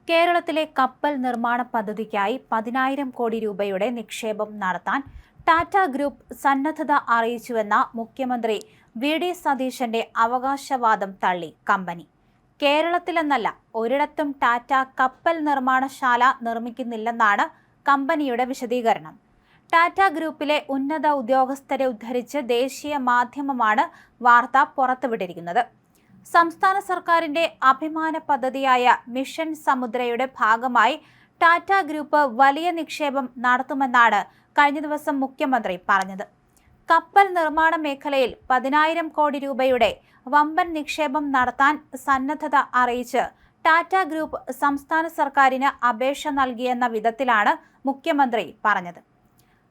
കേരളത്തിലെ കപ്പൽ നിർമ്മാണ പദ്ധതിക്കായി 10,000 കോടി രൂപയുടെ നിക്ഷേപം നടത്താൻ ടാറ്റ ഗ്രൂപ്പ് സന്നദ്ധത അറിയിച്ചുവെന്ന മുഖ്യമന്ത്രി വി.ഡി. സതീശന്റെ അവകാശവാദം തള്ളി കമ്പനി. കേരളത്തിലെന്നല്ല ഒരിടത്തും ടാറ്റ കപ്പൽ നിർമ്മാണശാല നിർമ്മിക്കുന്നില്ലെന്നാണ് കമ്പനിയുടെ വിശദീകരണം. ടാറ്റ ഗ്രൂപ്പിലെ ഉന്നത ഉദ്യോഗസ്ഥരെ ഉദ്ധരിച്ച് ദേശീയ മാധ്യമമാണ് വാർത്ത പുറത്തുവിട്ടിരിക്കുന്നത്. സംസ്ഥാന സർക്കാരിന്റെ അഭിമാന പദ്ധതിയായ മിഷൻ സമുദ്രയുടെ ഭാഗമായി ടാറ്റ ഗ്രൂപ്പ് വലിയ നിക്ഷേപം നടത്തുമെന്നാണ് കഴിഞ്ഞ ദിവസം മുഖ്യമന്ത്രി പറഞ്ഞത്. കപ്പൽ നിർമ്മാണ മേഖലയിൽ 10,000 കോടി രൂപയുടെ വമ്പൻ നിക്ഷേപം നടത്താൻ സന്നദ്ധത അറിയിച്ച് ടാറ്റ ഗ്രൂപ്പ് സംസ്ഥാന സർക്കാരിന് അപേക്ഷ നൽകിയെന്ന വിധത്തിലാണ് മുഖ്യമന്ത്രി പറഞ്ഞത്.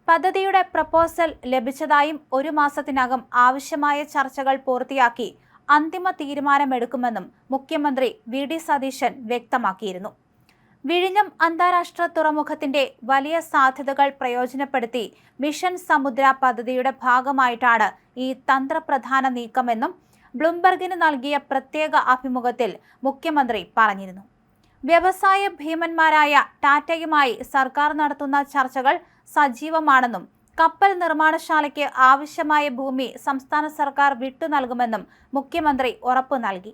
പദ്ധതിയുടെ പ്രപ്പോസൽ ലഭിച്ചതായും 1 മാസത്തിനകം ആവശ്യമായ ചർച്ചകൾ പൂർത്തിയാക്കി അന്തിമ തീരുമാനമെടുക്കുമെന്നും മുഖ്യമന്ത്രി വി.ഡി. സതീശൻ വ്യക്തമാക്കിയിരുന്നു. വിഴിഞ്ഞം അന്താരാഷ്ട്ര തുറമുഖത്തിന്റെ വലിയ സാധ്യതകൾ പ്രയോജനപ്പെടുത്തി മിഷൻ സമുദ്ര പദ്ധതിയുടെ ഭാഗമായിട്ടാണ് ഈ തന്ത്രപ്രധാന നീക്കമെന്നും ബ്ലൂംബർഗിന് നൽകിയ പ്രത്യേക അഭിമുഖത്തിൽ മുഖ്യമന്ത്രി പറഞ്ഞിരുന്നു. വ്യവസായ ഭീമന്മാരായ ടാറ്റയുമായി സർക്കാർ നടത്തുന്ന ചർച്ചകൾ സജീവമാണെന്നും കപ്പൽ നിർമ്മാണശാലയ്ക്ക് ആവശ്യമായ ഭൂമി സംസ്ഥാന സർക്കാർ വിട്ടു നൽകുമെന്നും മുഖ്യമന്ത്രി ഉറപ്പു നൽകി.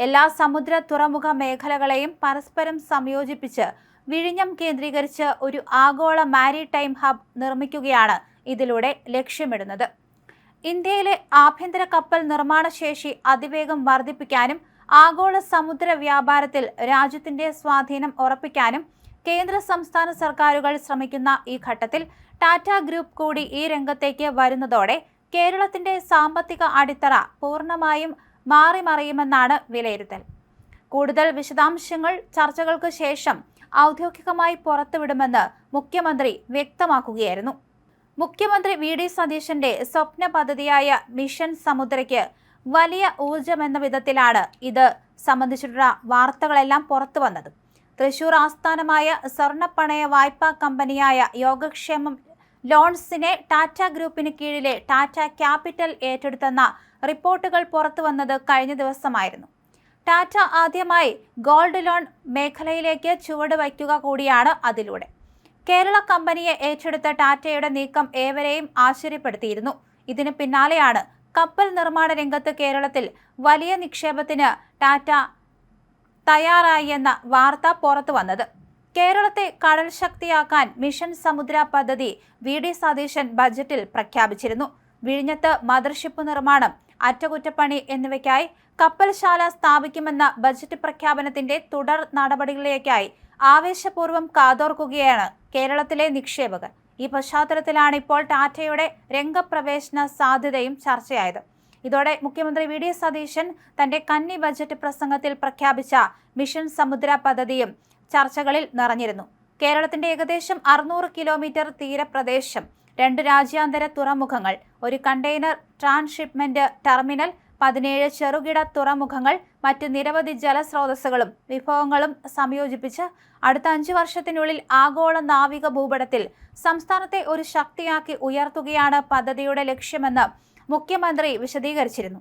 എല്ലാ സമുദ്ര തുറമുഖ മേഖലകളെയും പരസ്പരം സംയോജിപ്പിച്ച് വിഴിഞ്ഞം കേന്ദ്രീകരിച്ച് ഒരു ആഗോള മാരിടൈം ഹബ് നിർമ്മിക്കുകയാണ് ഇതിലൂടെ ലക്ഷ്യമിടുന്നത്. ഇന്ത്യയിലെ ആഭ്യന്തര കപ്പൽ നിർമ്മാണ ശേഷി അതിവേഗം വർദ്ധിപ്പിക്കാനും ആഗോള സമുദ്ര വ്യാപാരത്തിൽ രാജ്യത്തിന്റെ സ്വാധീനം ഉറപ്പിക്കാനും കേന്ദ്ര സംസ്ഥാന സർക്കാരുകൾ ശ്രമിക്കുന്ന ഈ ഘട്ടത്തിൽ ടാറ്റ ഗ്രൂപ്പ് കൂടി ഈ രംഗത്തേക്ക് വരുന്നതോടെ കേരളത്തിന്റെ സാമ്പത്തിക അടിത്തറ പൂർണ്ണമായും മാറിമറിയുമെന്നാണ് വിലയിരുത്തൽ. കൂടുതൽ വിശദാംശങ്ങൾ ചർച്ചകൾക്ക് ശേഷം ഔദ്യോഗികമായി പുറത്തുവിടുമെന്ന് മുഖ്യമന്ത്രി വ്യക്തമാക്കുകയായിരുന്നു. മുഖ്യമന്ത്രി വി.ഡി. സതീശന്റെ സ്വപ്ന പദ്ധതിയായ മിഷൻ സമുദ്രയ്ക്ക് വലിയ ഊർജമെന്ന വിധത്തിലാണ് ഇത് സംബന്ധിച്ചിട്ടുള്ള വാർത്തകളെല്ലാം പുറത്തു വന്നത്. തൃശൂർ ആസ്ഥാനമായ സ്വർണ്ണപ്പണയ വായ്പാ കമ്പനിയായ യോഗക്ഷേമം ലോൺസിനെ ടാറ്റ ഗ്രൂപ്പിന് കീഴിലെ ടാറ്റ ക്യാപിറ്റൽ ഏറ്റെടുത്തെന്ന റിപ്പോർട്ടുകൾ പുറത്തുവന്നത് കഴിഞ്ഞ ദിവസമായിരുന്നു. ടാറ്റ ആദ്യമായി ഗോൾഡ് ലോൺ മേഖലയിലേക്ക് ചുവട് വയ്ക്കുക കൂടിയാണ് അതിലൂടെ. കേരള കമ്പനിയെ ഏറ്റെടുത്ത ടാറ്റയുടെ നീക്കം ഏവരെയും ആശ്ചര്യപ്പെടുത്തിയിരുന്നു. ഇതിന് പിന്നാലെയാണ് കപ്പൽ നിർമ്മാണ രംഗത്ത് കേരളത്തിൽ വലിയ നിക്ഷേപത്തിന് ടാറ്റ തയ്യാറായി എന്ന വാർത്ത പുറത്തു വന്നത്. കേരളത്തെ കടൽ ശക്തിയാക്കാൻ മിഷൻ സമുദ്ര പദ്ധതി വി.ഡി. സതീശൻ ബജറ്റിൽ പ്രഖ്യാപിച്ചിരുന്നു. വിഴിഞ്ഞത്ത് മദർഷിപ്പ് നിർമ്മാണം, അറ്റകുറ്റപ്പണി എന്നിവയ്ക്കായി കപ്പൽശാല സ്ഥാപിക്കുമെന്ന ബജറ്റ് പ്രഖ്യാപനത്തിന്റെ തുടർ നടപടികളിലേക്കായി ആവേശപൂർവ്വം കാതോർക്കുകയാണ് കേരളത്തിലെ നിക്ഷേപകർ. ഈ പശ്ചാത്തലത്തിലാണ് ഇപ്പോൾ ടാറ്റയുടെ രംഗപ്രവേശന സാധ്യതയും ചർച്ചയായത്. ഇതോടെ മുഖ്യമന്ത്രി വി.ഡി. സതീശൻ തന്റെ കന്നി ബജറ്റ് പ്രസംഗത്തിൽ പ്രഖ്യാപിച്ച മിഷൻ സമുദ്ര പദ്ധതിയും ചർച്ചകളിൽ നിറഞ്ഞിരുന്നു. കേരളത്തിന്റെ ഏകദേശം 600 കിലോമീറ്റർ തീരപ്രദേശം, 2 രാജ്യാന്തര തുറമുഖങ്ങൾ, 1 കണ്ടെയ്നർ ട്രാൻസ്ഷിപ്മെന്റ് ടെർമിനൽ, 17 ചെറുകിട തുറമുഖങ്ങൾ, മറ്റ് നിരവധി ജലസ്രോതസ്സുകളും വിഭവങ്ങളും സംയോജിപ്പിച്ച് അടുത്ത 5 വർഷത്തിനുള്ളിൽ ആഗോള നാവിക ഭൂപടത്തിൽ സംസ്ഥാനത്തെ ഒരു ശക്തിയാക്കി ഉയർത്തുകയാണ് പദ്ധതിയുടെ ലക്ഷ്യമെന്ന് മുഖ്യമന്ത്രി വിശദീകരിച്ചിരുന്നു.